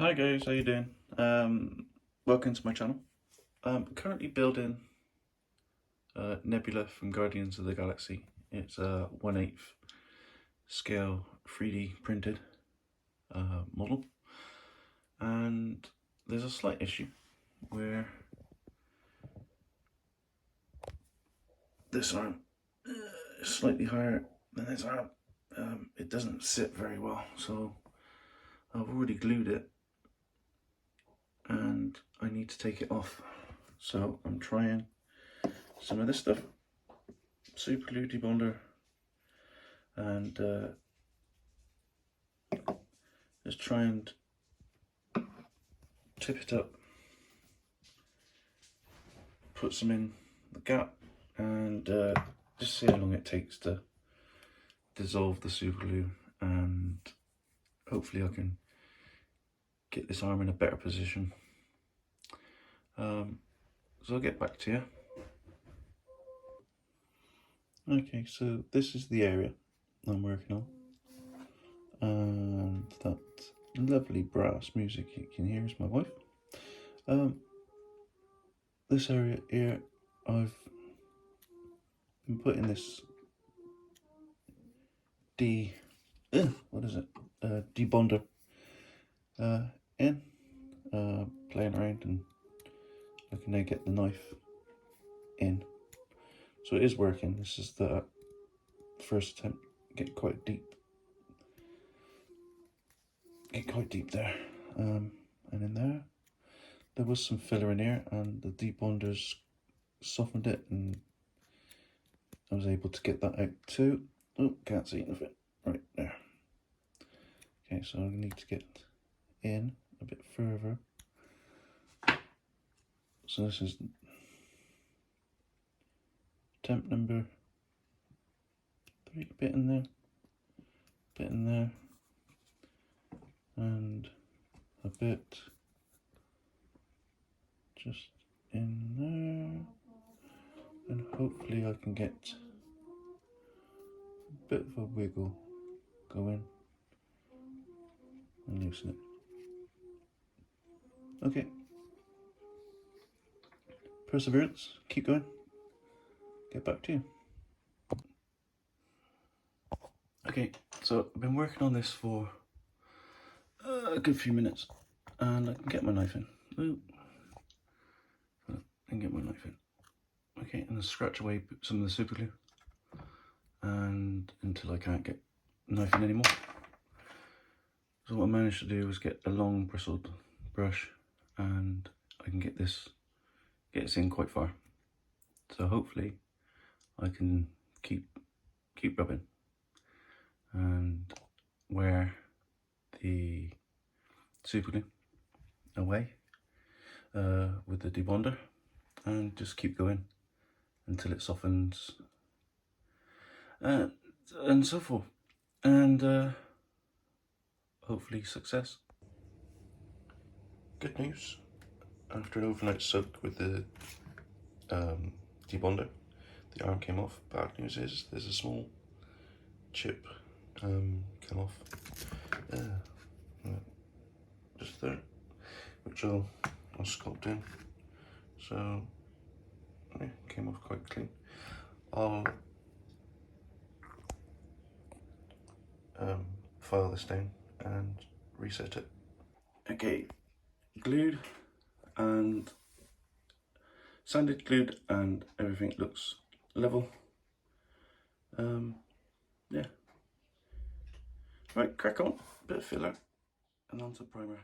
Hi guys, how you doing? Welcome to my channel. I'm currently building Nebula from Guardians of the Galaxy. It's a 1/8 scale 3D printed model, and there's a slight issue where this arm is slightly higher than this arm. It doesn't sit very well, so I've already glued it and I need to take it off. So I'm trying some of this stuff, super glue debonder, and just try and tip it up, put some in the gap, and just see how long it takes to dissolve the super glue, and hopefully I can get this arm in a better position. So I'll get back to you. Okay, so this is the area I'm working on, and that lovely brass music you can hear is my wife. This area here, I've been putting this debonder in, playing around and looking to get the knife in. So it is working. This is the first attempt. Get quite deep there, and in there was some filler in here, and the debonders softened it, and I was able to get that out too. Oh, can't see anything right there. Okay, so I need to get in a bit further. So this is attempt number 3, bit in there, and a bit just in there, and hopefully I can get a bit of a wiggle going and loosen it. Okay, perseverance, keep going, get back to you. Okay, so I've been working on this for a good few minutes, and I can get my knife in. Ooh. And get my knife in. Okay, and then scratch away some of the super glue, and until I can't get the knife in anymore. So what I managed to do was get a long bristled brush, and I can get this in quite far. So hopefully I can keep rubbing and wear the super glue away with the debonder, and just keep going until it softens, and so forth, and hopefully success. Good news, after an overnight soak with the debonder, the arm came off. Bad news is there's a small chip come off just there, which I'll sculpt in. So yeah, came off quite clean. I'll file this down and reset it. Okay, glued and sanded, glued, and everything looks level. Yeah. Right, crack on, bit of filler, and onto primer.